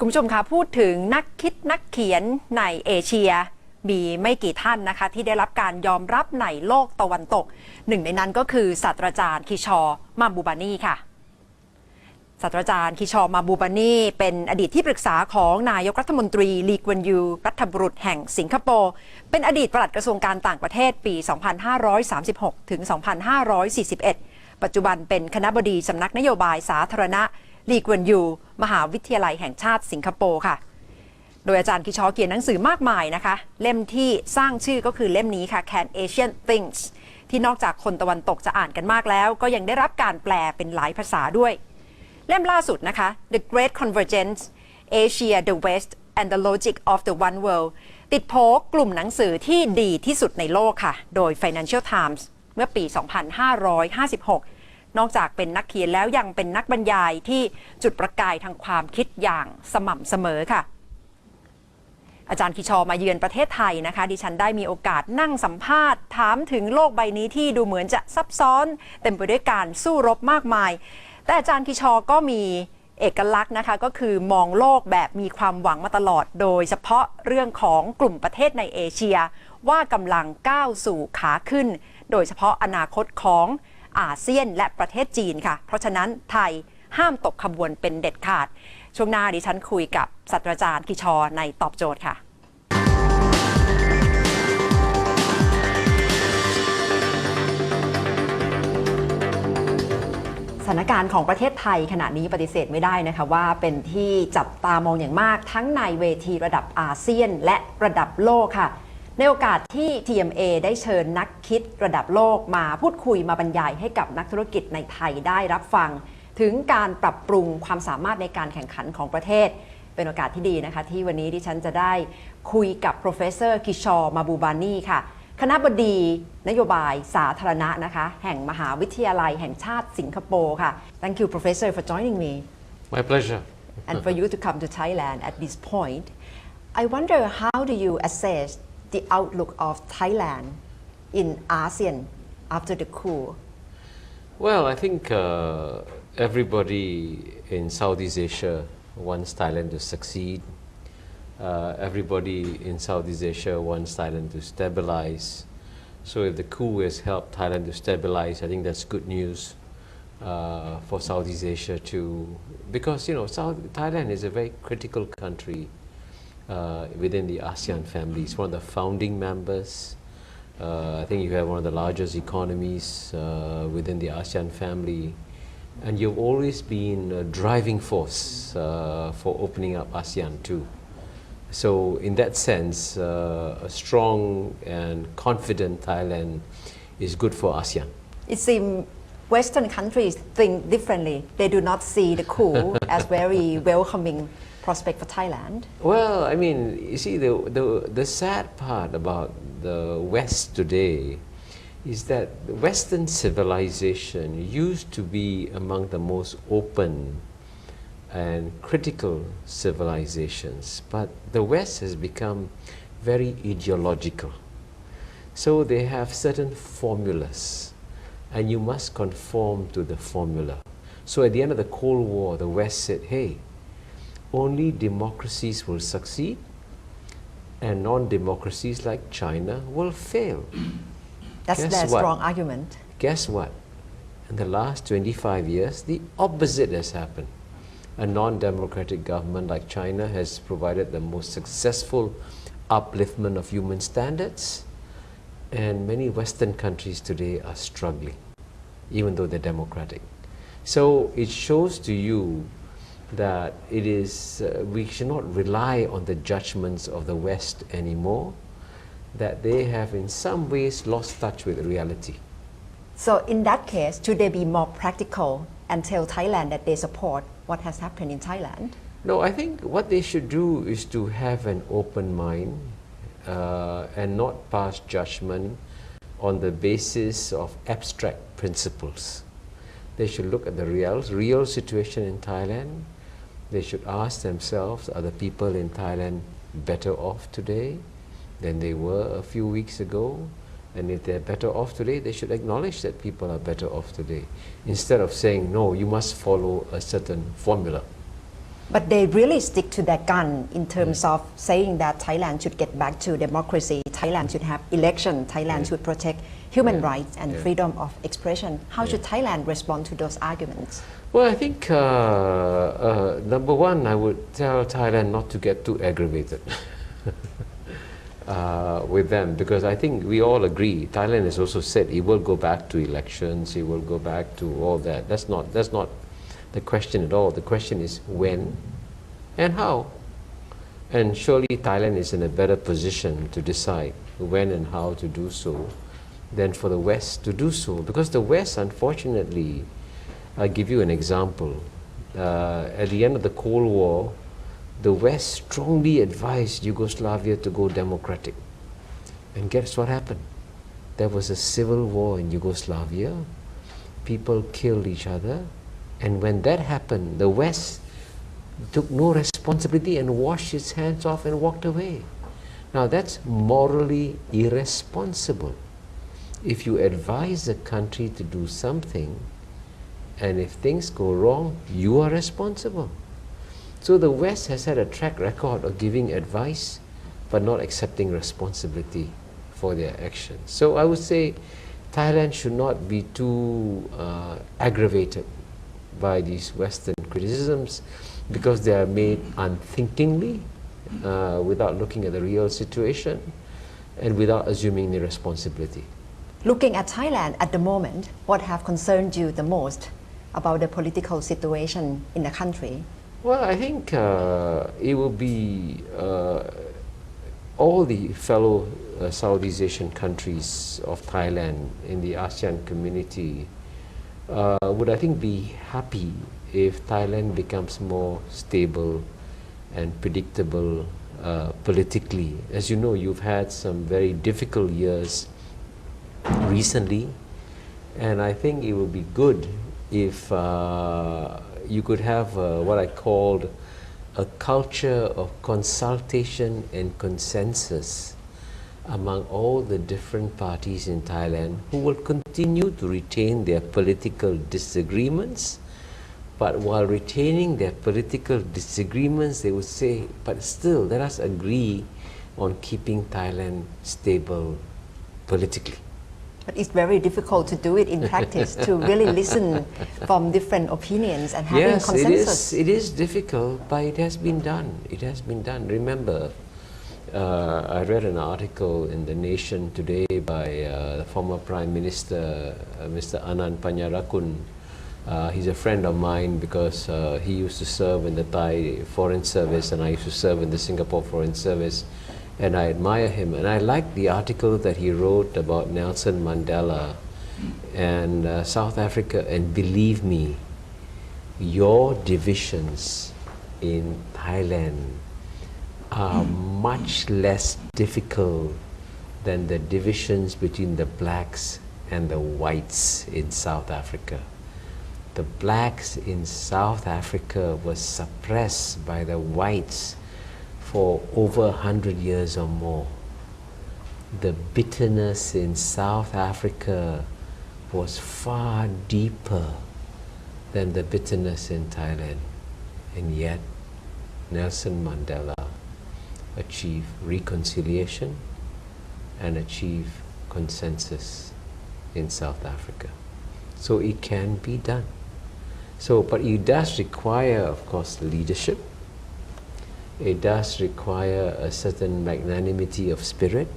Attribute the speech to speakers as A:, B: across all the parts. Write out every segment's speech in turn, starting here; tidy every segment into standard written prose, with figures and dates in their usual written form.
A: คุณผู้ชมคะพูดถึงนักคิดนักเขียนในเอเชียมีไม่กี่ท่านนะคะที่ได้รับการยอมรับในโลกตะวันตกหนึ่งในนั้นก็คือศาสตราจารย์คิชอร์มาบูบานีค่ะศาสตราจารย์คิชอร์มาบูบานีเป็นอดีตที่ปรึกษาของนายกรัฐมนตรีลีกวนยูรัฐบุรุษแห่งสิงคโปร์เป็นอดีตปลัดกระทรวงการต่างประเทศปี 2536 ถึง 2541 ปัจจุบันเป็นคณบดีสำนักนโยบายสาธารณะลีกวนยูมหาวิทยาลัยแห่งชาติสิงคโปร์ค่ะโดยอาจารย์คิชอร์เขียนหนังสือมากมายนะคะเล่มที่สร้างชื่อก็คือเล่มนี้ค่ะ Can Asian Things ที่นอกจากคนตะวันตกจะอ่านกันมากแล้วก็ยังได้รับการแปลเป็นหลายภาษาด้วยเล่มล่าสุดนะคะ The Great Convergence Asia the West and the Logic of the One World ติดโพลกลุ่มหนังสือที่ดีที่สุดในโลกค่ะโดย Financial Times เมื่อปี 2556 นอกจากเป็นนักเขียนแล้วยังเป็นนักบรรยายที่จุดประกายทางความคิดอย่างสม่ำเสมอค่ะอาจารย์คิชอร์มาเยือนประเทศไทยนะคะดิฉันได้มีโอกาสนั่งสัมภาษณ์ถามถึงโลกใบนี้ที่ดูเหมือนจะซับซ้อนเต็มไปด้วยการสู้รบมากมายแต่อาจารย์คิชอร์ก็มีเอกลักษณ์นะคะก็คือมองโลกแบบมีความหวังมาตลอดโดยเฉพาะเรื่องของกลุ่มประเทศในเอเชียว่ากำลังก้าวสู่ขาขึ้นโดยเฉพาะอนาคตของอาเซียนและประเทศจีนค่ะเพราะฉะนั้นไทยห้ามตกขบวนเป็นเด็ดขาดช่วงหน้าดิฉันคุยกับศาสตราจารย์คิชอร์ในตอบโจทย์ค่ะสถานการณ์ของประเทศไทยขณะนี้ปฏิเสธไม่ได้นะคะว่าเป็นที่จับตามองอย่างมากทั้งในเวทีระดับอาเซียนและระดับโลกค่ะในโอกาสที่ TMA ได้เชิญนักคิดระดับโลกมาพูดคุยมาบรรยายให้กับนักธุรกิจในไทยได้รับฟังถึงการปรับปรุงความสามารถในการแข่งขันของประเทศเป็นโอกาสที่ดีนะคะที่วันนี้ดิฉันจะได้คุยกับ Professor คิชอร์มาบูบานีค่ะคณบดีนโยบายสาธารณะนะคะแห่งมหาวิทยาลัยแห่งชาติสิงคโปร์ค่ะ Thank you Professor for joining me
B: My pleasure
A: and for you to come to Thailand at this point I wonder how do you assess the outlook of Thailand in ASEAN after the coup
B: Well I think everybody in Southeast Asia wants Thailand to succeed. Everybody in Southeast Asia wants Thailand to stabilize. So if the coup has helped Thailand to stabilize, I think that's good news for Southeast Asia too. Because Thailand is a very critical country within the ASEAN family. It's one of the founding members. I think you have one of the largest economies within the ASEAN family.And you've always been a driving force for opening up ASEAN too. So in that sense, a strong and confident Thailand is good for ASEAN.
A: It seems Western countries think differently. They do not see the coup as very welcoming prospect for Thailand.
B: Well, I mean, you see, the sad part about the West today.is that Western civilization used to be among the most open and critical civilizations, but the West has become very ideological. So they have certain formulas, and you must conform to the formula. So at the end of the Cold War, the West said, hey, only democracies will succeed, and non-democracies like China will fail.That's
A: their strong argument.
B: Guess what? In the last 25 years, the opposite has happened. A non-democratic government like China has provided the most successful upliftment of human standards, and many Western countries today are struggling, even though they're democratic. So it shows to you that it is we should not rely on the judgments of the West anymore.That they have in some ways lost touch with reality.
A: So in that case, should they be more practical and tell Thailand that they support what has happened in Thailand?
B: No, I think what they should do is to have an open mind and not pass judgment on the basis of abstract principles. They should look at the real situation in Thailand. They should ask themselves, are the people in Thailand better off today?than they were a few weeks ago, and if they're better off today, they should acknowledge that people are better off today, instead of saying, no, you must follow a certain formula.
C: But they really stick to their gun in terms of saying that Thailand should get back to democracy, Thailand should have election, Thailand should protect human rights and freedom of expression. How should Thailand respond to those arguments?
B: Well, I think number one, I would tell Thailand not to get too aggravated with them, because I think we all agree. Thailand has also said it will go back to elections, it will go back to all that. That's not the question at all. The question is when and how. And surely Thailand is in a better position to decide when and how to do so than for the West to do so. Because the West, unfortunately, I'll give you an example. At the end of the Cold War, the West strongly advised Yugoslavia to go democratic. And guess what happened? There was a civil war in Yugoslavia. People killed each other. And when that happened, the West took no responsibility and washed its hands off and walked away. Now that's morally irresponsible. If you advise a country to do something, and if things go wrong, you are responsible. So the West has had a track record of giving advice, but not accepting responsibility for their actions. So I would say Thailand should not be too aggravated by these Western criticisms, because they are made unthinkingly, without looking at the real situation, and without assuming the responsibility.
C: Looking at Thailand at the moment, what have concerned you the most about the political situation in the country?
B: Well, I think it will be all the fellow Southeast Asian countries of Thailand in the ASEAN community would, I think, be happy if Thailand becomes more stable and predictable politically. As you know, you've had some very difficult years recently, and I think it would be good if you could have what I called a culture of consultation and consensus among all the different parties in Thailand, who will continue to retain their political disagreements, but while retaining their political disagreements, they would say, but still let us agree on keeping Thailand stable politically.
C: But it's very difficult to do it in practice, to really listen from different opinions and having consensus.
B: It is difficult, but it has been done. It has been done. Remember, I read an article in The Nation today by the former Prime Minister, Mr. Anand Panyarakun. He's a friend of mine because he used to serve in the Thai Foreign Service and I used to serve in the Singapore Foreign Service. And I admire him, and I like the article that he wrote about Nelson Mandela and South Africa. And believe me, your divisions in Thailand are much less difficult than the divisions between the blacks and the whites in South Africa. The blacks in South Africa were suppressed by the whites for over 100 years or more. The bitterness in South Africa was far deeper than the bitterness in Thailand. And yet, Nelson Mandela achieved reconciliation and achieved consensus in South Africa. So it can be done. But it does require, of course, leadership. It does require a certain magnanimity of spirit.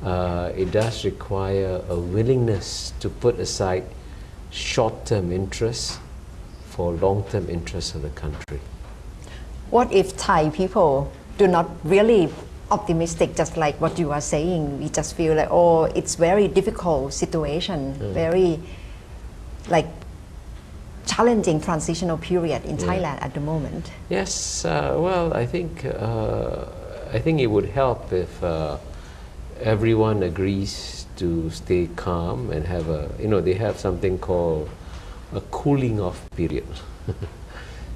B: It does require a willingness to put aside short-term interests for long-term interests of the country.
C: What if Thai people do not really optimistic, just like what you are saying? We just feel like, oh, it's very difficult situation, very like challenging transitional period in Thailand at the moment.
B: Yes, well, I think it would help if everyone agrees to stay calm and have they have something called a cooling off period.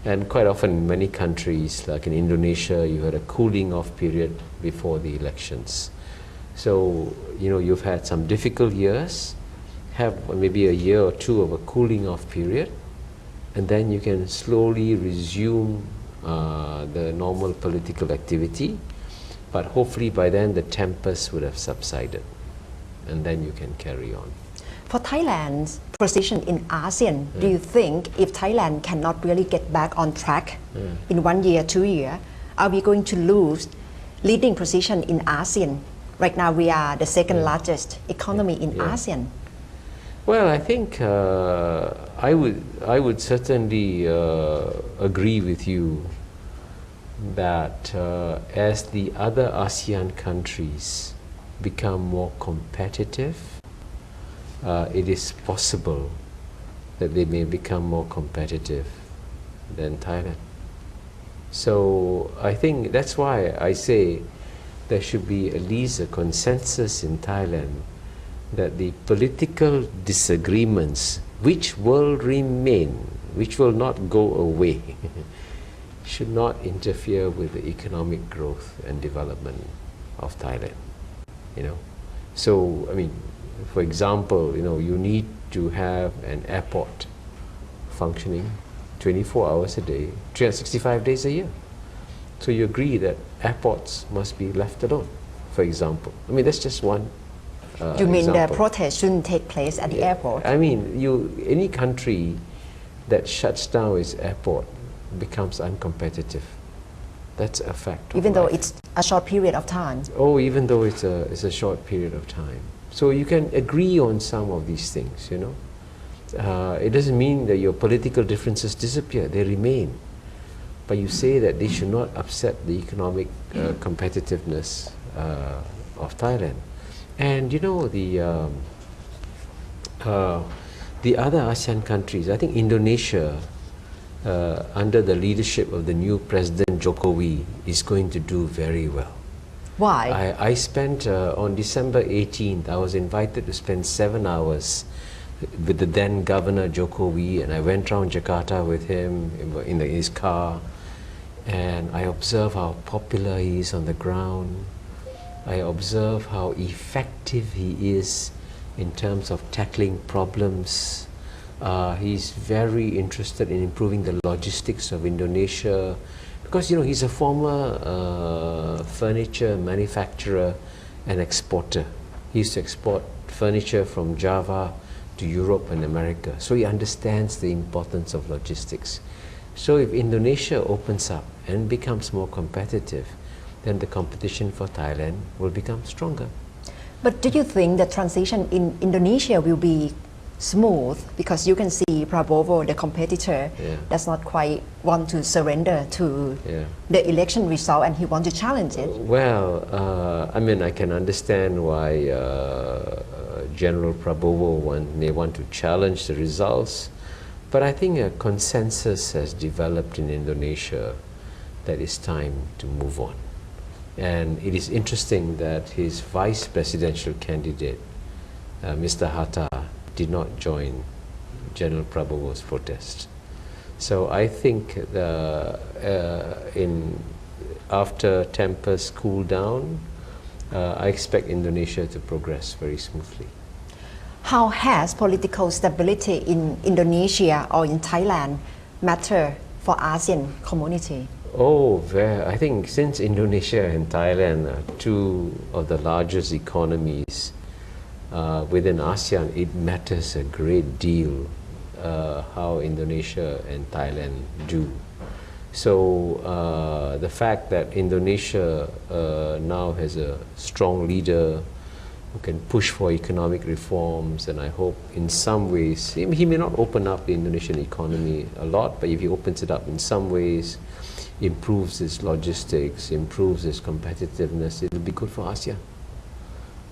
B: And quite often in many countries, like in Indonesia, you had a cooling off period before the elections. So, you've had some difficult years, have maybe a year or two of a cooling off period, and then you can slowly resume the normal political activity, but hopefully by then the tempest would have subsided, and then you can carry on.
C: For Thailand's position in ASEAN, do you think if Thailand cannot really get back on track in 1 year, 2 years, are we going to lose leading position in ASEAN? Right now we are the second largest economy in ASEAN.
B: Well, I think I would certainly agree with you that as the other ASEAN countries become more competitive, it is possible that they may become more competitive than Thailand. So I think that's why I say there should be at least a consensus in Thailand that the political disagreements, which will remain, which will not go away, should not interfere with the economic growth and development of Thailand. So I mean, for example, you need to have an airport functioning 24 hours a day, 365 days a year. So you agree that airports must be left alone, for example. I mean, that's just one
C: You mean the
B: example.
C: protest shouldn't take place at the airport?
B: I mean, any country that shuts down its airport becomes uncompetitive. That's a fact.
C: Even though it's a short period of time.
B: Oh, even though it's a short period of time. So you can agree on some of these things, It doesn't mean that your political differences disappear. They remain. But you say that they should not upset the economic competitiveness of Thailand. And the other ASEAN countries, I think Indonesia, under the leadership of the new President Jokowi, is going to do very well.
C: Why?
B: I spent, on December 18th, I was invited to spend 7 hours with the then Governor Jokowi, and I went around Jakarta with him in his car, and I observed how popular he is on the ground. I observe how effective he is in terms of tackling problems. He's very interested in improving the logistics of Indonesia because he's a former furniture manufacturer and exporter. He used to export furniture from Java to Europe and America. So he understands the importance of logistics. So if Indonesia opens up and becomes more competitive, then the competition for Thailand will become stronger.
C: But do you think the transition in Indonesia will be smooth? Because you can see Prabowo, the competitor, does not quite want to surrender to the election result and he wants to challenge it.
B: Well, I mean, I can understand why General Prabowo may want to challenge the results, but I think a consensus has developed in Indonesia that it's time to move on. And it is interesting that his vice presidential candidate, Mr. Hatta, did not join General Prabowo's protest. So I think after tempers cool down, I expect Indonesia to progress very smoothly.
C: How has political stability in Indonesia or in Thailand matter for ASEAN community?
B: Oh, I think since Indonesia and Thailand are two of the largest economies within ASEAN, it matters a great deal how Indonesia and Thailand do. So the fact that Indonesia now has a strong leader who can push for economic reforms, and I hope in some ways, he may not open up the Indonesian economy a lot, but if he opens it up in some ways, improves its logistics, improves its competitiveness, it will be good for ASEAN.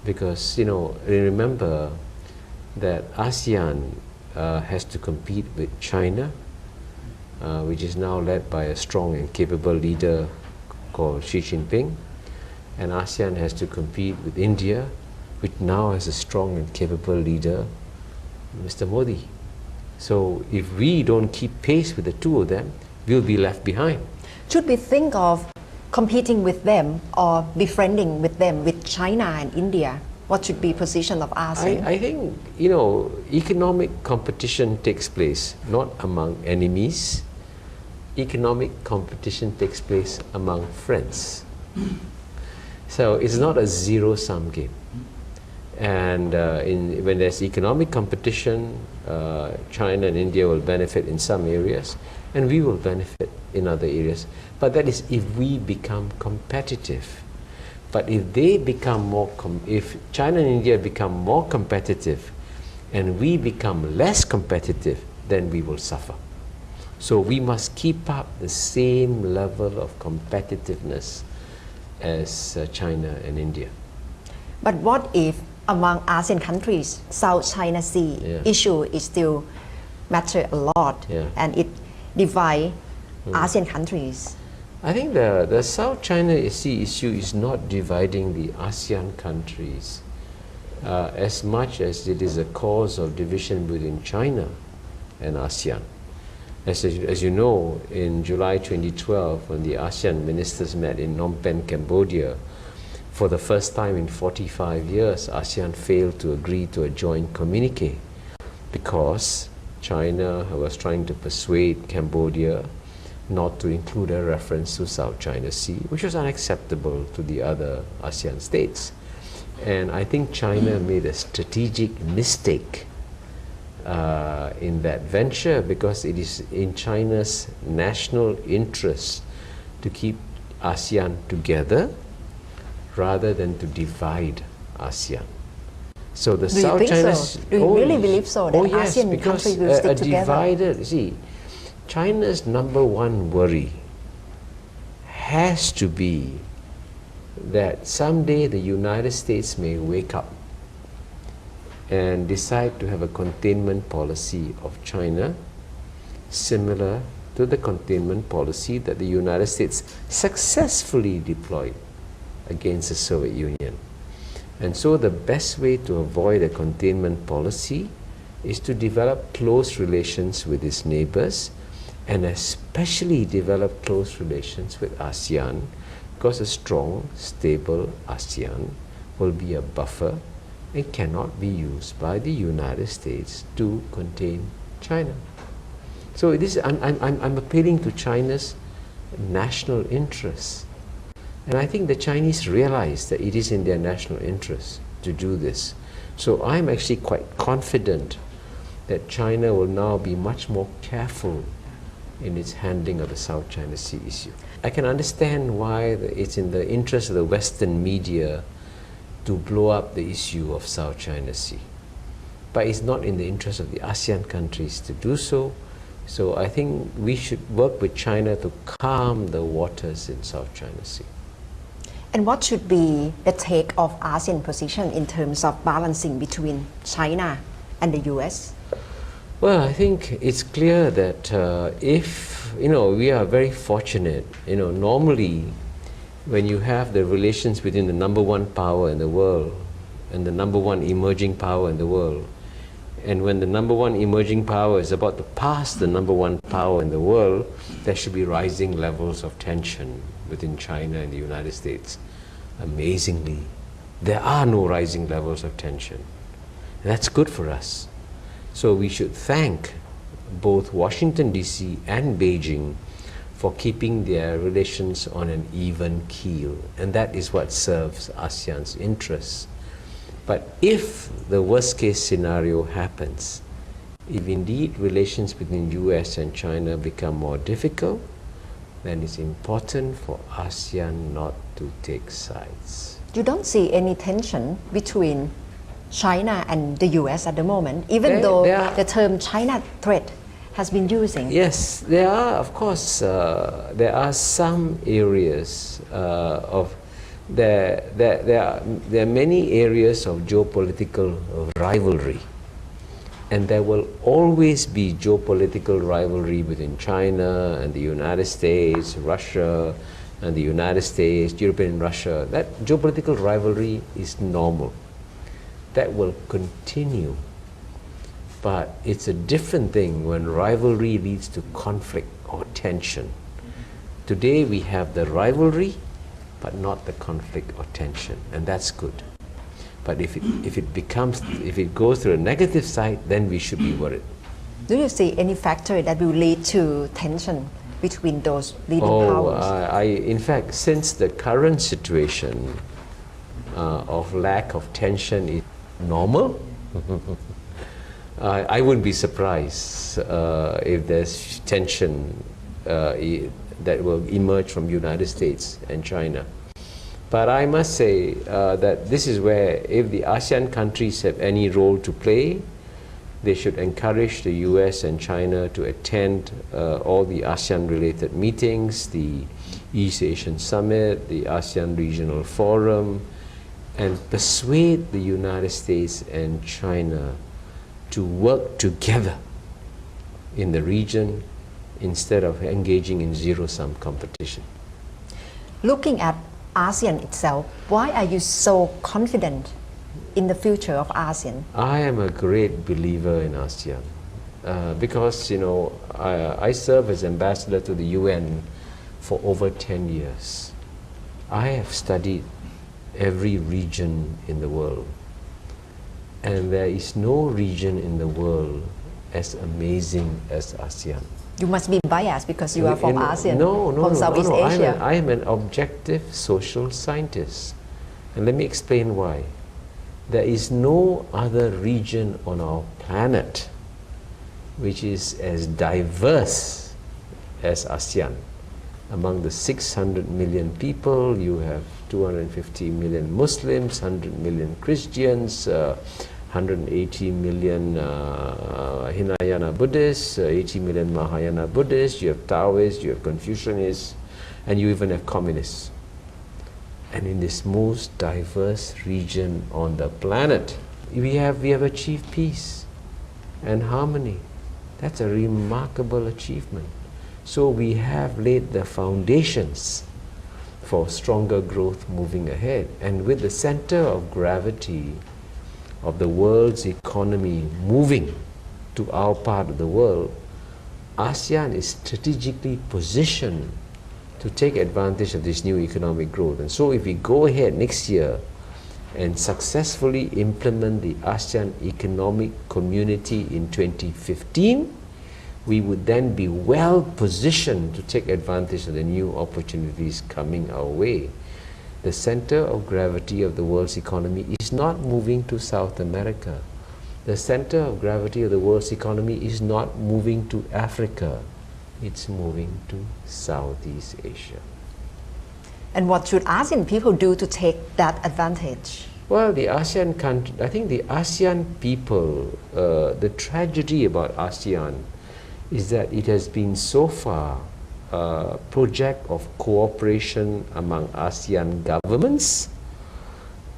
B: Because, remember that ASEAN has to compete with China, which is now led by a strong and capable leader called Xi Jinping, and ASEAN has to compete with India, which now has a strong and capable leader, Mr. Modi. So if we don't keep pace with the two of them, we'll be left behind.
C: Should we think of competing with them or befriending with them, with China and India? What should be position of ASEAN?
B: I think, economic competition takes place not among enemies, economic competition takes place among friends. So it's not a zero-sum game. And when there's economic competition, China and India will benefit in some areas, and we will benefit in other areas. But that is if we become competitive. But if they become if China and India become more competitive, and we become less competitive, then we will suffer. So we must keep up the same level of competitiveness as China and India.
C: But what if among ASEAN countries, South China Sea issue is still matter a lot, and it divide ASEAN countries?
B: I think the South China Sea issue is not dividing the ASEAN countries as much as it is a cause of division within China and ASEAN. As you know, in July 2012, when the ASEAN ministers met in Phnom Penh, Cambodia, for the first time in 45 years, ASEAN failed to agree to a joint communique because China was trying to persuade Cambodia not to include a reference to South China Sea, which was unacceptable to the other ASEAN states. And I think China made a strategic mistake in that venture, because it is in China's national interest to keep ASEAN together rather than to divide ASEAN. So the
C: Do
B: South
C: you think
B: China
C: so? Do you really believe so, that
B: yes,
C: ASEAN
B: because
C: countries will stick
B: a
C: together?
B: divided, see, China's number one worry has to be that someday the United States may wake up and decide to have a containment policy of China similar to the containment policy that the United States successfully deployed against the Soviet Union. And so the best way to avoid a containment policy is to develop close relations with its neighbors, and especially develop close relations with ASEAN, because a strong, stable ASEAN will be a buffer and cannot be used by the United States to contain China. So it is, I'm appealing to China's national interests. And I think the Chinese realize that it is in their national interest to do this. So I'm actually quite confident that China will now be much more careful in its handling of the South China Sea issue. I can understand why it's in the interest of the Western media to blow up the issue of South China Sea. But it's not in the interest of the ASEAN countries to do so. So I think we should work with China to calm the waters in South China Sea.
C: And what should be the take of ASEAN position in terms of balancing between China and the US?
B: Well, I think it's clear that if, we are very fortunate, normally when you have the relations between the number one power in the world and the number one emerging power in the world, and when the number one emerging power is about to pass the number one power in the world, there should be rising levels of tension within China and the United States. Amazingly, there are no rising levels of tension. And that's good for us. So we should thank both Washington DC and Beijing for keeping their relations on an even keel, and that is what serves ASEAN's interests. But if the worst case scenario happens, if indeed relations between US and China become more difficult, then it's important for ASEAN not to take sides.
C: You don't see any tension between China and the US at the moment, even though the term China threat has been using?
B: Yes, there are, of course, there are some areas there are many areas of geopolitical rivalry, and there will always be geopolitical rivalry between China and the United States, Russia and the United States, Europe and Russia. That geopolitical rivalry is normal. That will continue. But it's a different thing when rivalry leads to conflict or tension. Today we have the rivalry, but not the conflict or tension, and that's good. But if it goes through a negative side, then we should be worried.
C: Do you see any factor that will lead to tension between those leading
B: Oh,
C: powers?
B: in fact, since the current situation of lack of tension is normal, I wouldn't be surprised if there's tension that will emerge from United States and China. But I must say that this is where, if the ASEAN countries have any role to play, they should encourage the US and China to attend all the ASEAN-related meetings, the East Asian Summit, the ASEAN Regional Forum, and persuade the United States and China to work together in the region instead of engaging in zero-sum competition.
C: Looking at ASEAN itself, why are you so confident in the future of ASEAN?
B: I am a great believer in ASEAN because, you know, I serve as ambassador to the UN for over 10 years. I have studied every region in the world, and there is no region in the world as amazing as ASEAN.
C: You must be biased because you are from ASEAN,
B: No,
C: from Southeast Asia.
B: I am an objective social scientist. And let me explain why. There is no other region on our planet which is as diverse as ASEAN. Among the 600 million people, you have 250 million Muslims, 100 million Christians, 180 million Hinayana Buddhists, 80 million Mahayana Buddhists, you have Taoists, you have Confucianists, and you even have communists. And in this most diverse region on the planet, we have achieved peace and harmony. That's a remarkable achievement. So we have laid the foundations for stronger growth moving ahead. And with the center of gravity of the world's economy moving to our part of the world, ASEAN is strategically positioned to take advantage of this new economic growth. And so if we go ahead next year and successfully implement the ASEAN Economic Community in 2015, we would then be well positioned to take advantage of the new opportunities coming our way. The center of gravity of the world's economy is not moving to South America. The center of gravity of the world's economy is not moving to Africa. It's moving to Southeast Asia.
C: And what should ASEAN people do to take that advantage?
B: Well, the ASEAN country, I think the ASEAN people, the tragedy about ASEAN is that it has been so far a project of cooperation among ASEAN governments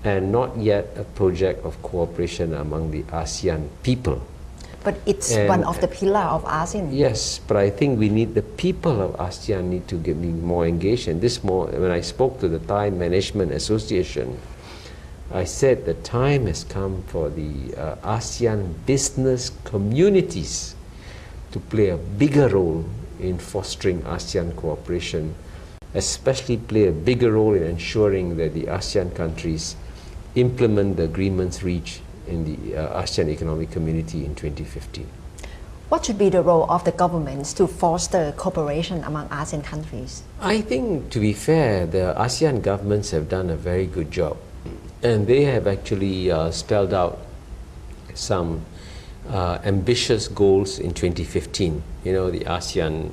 B: and not yet a project of cooperation among the ASEAN people.
C: But it's
B: And-
C: one of the pillar of ASEAN.
B: Yes, but I think we need the people of ASEAN need to get me more engaged. And this more, when I spoke to the Thai Management Association, I said the time has come for the ASEAN business communities to play a bigger role in fostering ASEAN cooperation, especially play a bigger role in ensuring that the ASEAN countries implement the agreements reached in the ASEAN Economic Community in 2015.
C: What should be the role of the governments to foster cooperation among ASEAN countries?
B: I think, to be fair, the ASEAN governments have done a very good job, and they have actually spelled out some ambitious goals in 2015. You know, the ASEAN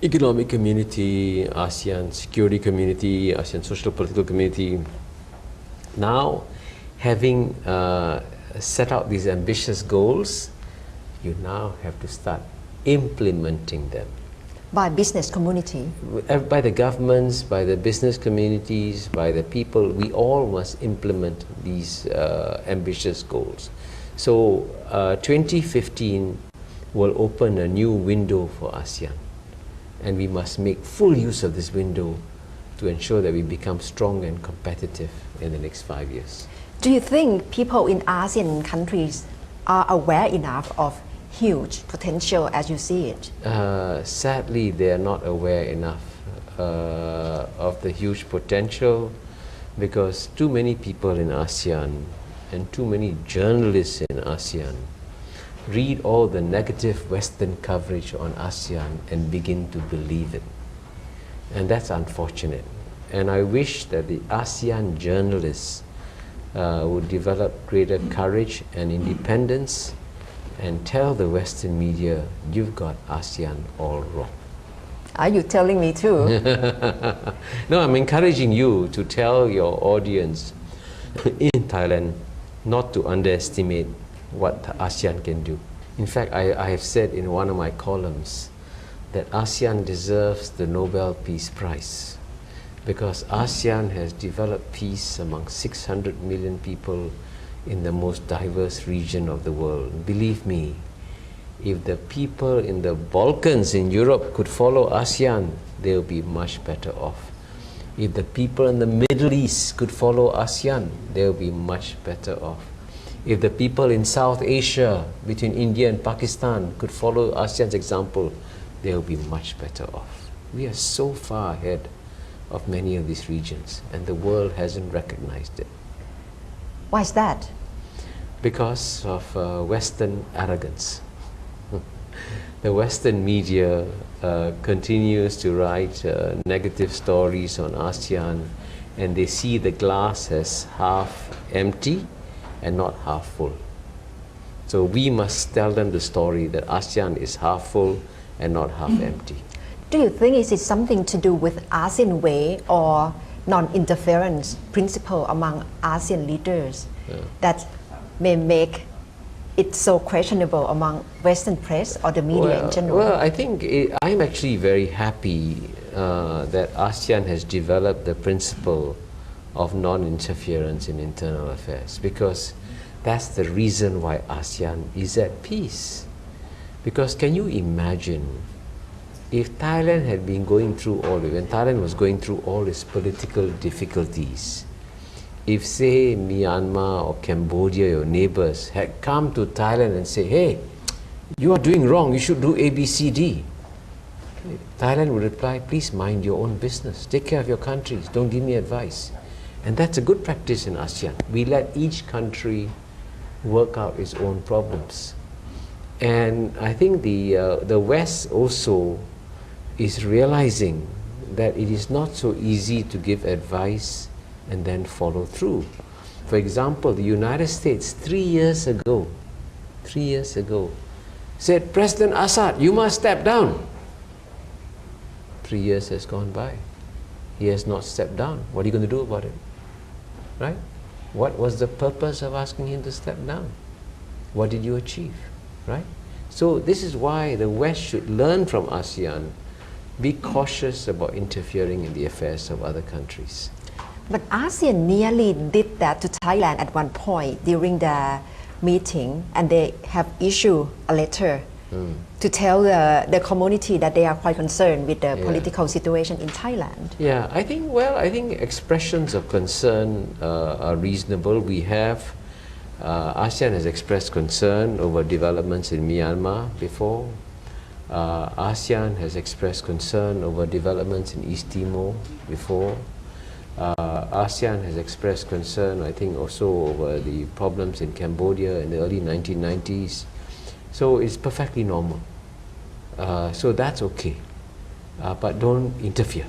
B: Economic Community, ASEAN Security Community, ASEAN Social Political Community. Now, having set out these ambitious goals, you now have to start implementing them.
C: By business community.
B: By the governments, by the business communities, by the people, we all must implement these ambitious goals. So 2015 will open a new window for ASEAN, and we must make full use of this window to ensure that we become strong and competitive in the next 5 years.
C: Do you think people in ASEAN countries are aware enough of huge potential as you see it?
B: Sadly, they are not aware enough of the huge potential, because too many people in ASEAN and too many journalists in ASEAN read all the negative Western coverage on ASEAN and begin to believe it. And that's unfortunate. And I wish that the ASEAN journalists would develop greater courage and independence and tell the Western media, you've got ASEAN all wrong.
C: Are you telling me too?
B: No, I'm encouraging you to tell your audience in Thailand not to underestimate what ASEAN can do. In fact, I have said in one of my columns that ASEAN deserves the Nobel Peace Prize because ASEAN has developed peace among 600 million people in the most diverse region of the world. Believe me, if the people in the Balkans in Europe could follow ASEAN, they'll be much better off. If the people in the Middle East could follow ASEAN, they'll be much better off. If the people in South Asia, between India and Pakistan, could follow ASEAN's example, they'll be much better off. We are so far ahead of many of these regions, and the world hasn't recognized it.
C: Why is that?
B: Because of Western arrogance. The Western media continues to write negative stories on ASEAN, and they see the glass as half empty and not half full. So we must tell them the story that ASEAN is half full and not half empty.
C: Do you think is it something to do with ASEAN way or non-interference principle among ASEAN leaders that may make it so questionable among Western press or the media in general?
B: Well, I think I'm actually very happy that ASEAN has developed the principle of non-interference in internal affairs, because that's the reason why ASEAN is at peace. Because can you imagine if Thailand had been going through when Thailand was going through all its political difficulties, if say Myanmar or Cambodia, your neighbors, had come to Thailand and say, hey, you are doing wrong, you should do A, B, C, D. Thailand would reply, please mind your own business, take care of your countries, don't give me advice. And that's a good practice in ASEAN. We let each country work out its own problems. And I think the West also is realizing that it is not so easy to give advice and then follow through. For example, the United States 3 years ago, said, President Assad, you must step down. 3 years has gone by. He has not stepped down. What are you going to do about it? Right? What was the purpose of asking him to step down? What did you achieve? Right? So this is why the West should learn from ASEAN. Be cautious about interfering in the affairs of other countries.
C: But ASEAN nearly did that to Thailand at one point during the meeting, and they have issued a letter to tell the community that they are quite concerned with the political situation in Thailand.
B: Yeah, I think expressions of concern are reasonable. We have ASEAN has expressed concern over developments in Myanmar before. ASEAN has expressed concern over developments in East Timor before. ASEAN has expressed concern, I think, also over the problems in Cambodia in the early 1990s. So it's perfectly normal. So that's okay. But don't interfere.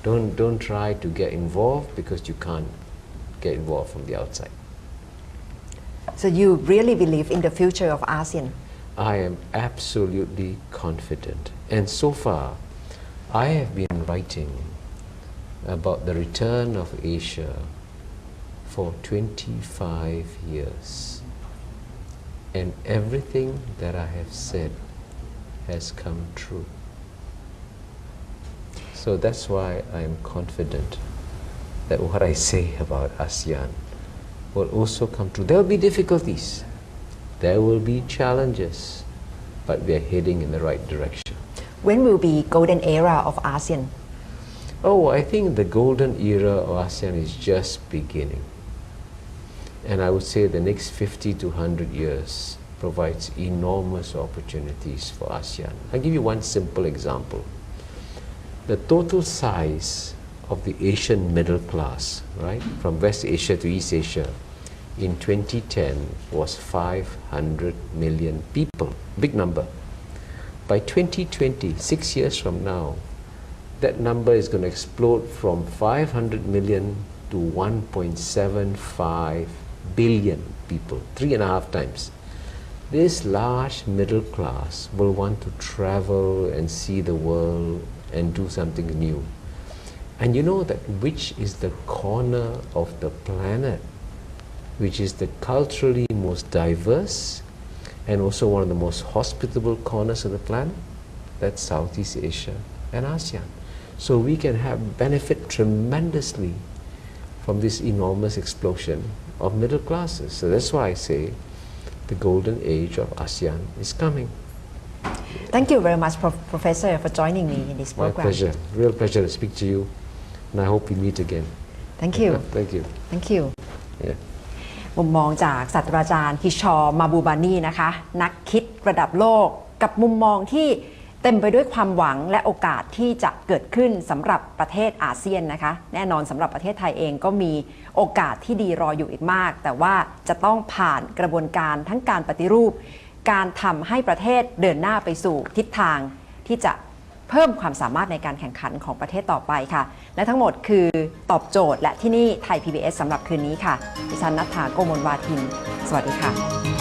B: Don't try to get involved, because you can't get involved from the outside.
C: So you really believe in the future of ASEAN?
B: I am absolutely confident. And so far, I have been writing about the return of Asia for 25 years. And everything that I have said has come true. So that's why I am confident that what I say about ASEAN will also come true. There will be difficulties. There will be challenges, but we are heading in the right direction.
C: When will be golden era of ASEAN?
B: Oh, I think the golden era of ASEAN is just beginning. And I would say the next 50 to 100 years provides enormous opportunities for ASEAN. I'll give you one simple example. The total size of the Asian middle class, right, from West Asia to East Asia, in 2010 was 500 million people, big number. By 2020, 6 years from now, that number is going to explode from 500 million to 1.75 billion people, 3.5 times. This large middle class will want to travel and see the world and do something new. And you know that which is the corner of the planet, which is the culturally most diverse and also one of the most hospitable corners of the planet? That's Southeast Asia and ASEAN. So we can have benefit tremendously from this enormous explosion of middle classes. So that's why I say the golden age of ASEAN is coming.
C: Thank you very much, Professor, for joining me in this
B: My
C: program.
B: pleasure. Real pleasure to speak to you. And I hope we meet again.
C: Thank you.
B: Thank you.
C: Thank you.
B: Yeah.
C: มุมมองจากศาสตราจารย์คิชอร์มาบูบานีนะคะนักคิดระดับโลกกับมุมมองที่เต็มไปด้วยความหวังและโอกาสที่จะเกิดขึ้นสำหรับประเทศอาเซียนนะคะแน่นอนสำหรับประเทศไทยเองก็มีโอกาสที่ดีรออยู่อีกมากแต่ว่าจะต้องผ่านกระบวนการทั้งการปฏิรูปการทำให้ประเทศเดินหน้าไปสู่ทิศทางที่จะเพิ่มความสามารถในการแข่งขันของประเทศต่อไปค่ะและทั้งหมดคือตอบโจทย์และที่นี่ไทย PBS สำหรับคืนนี้ค่ะดิฉันณัฐฐา โกมลวาทินสวัสดีค่ะ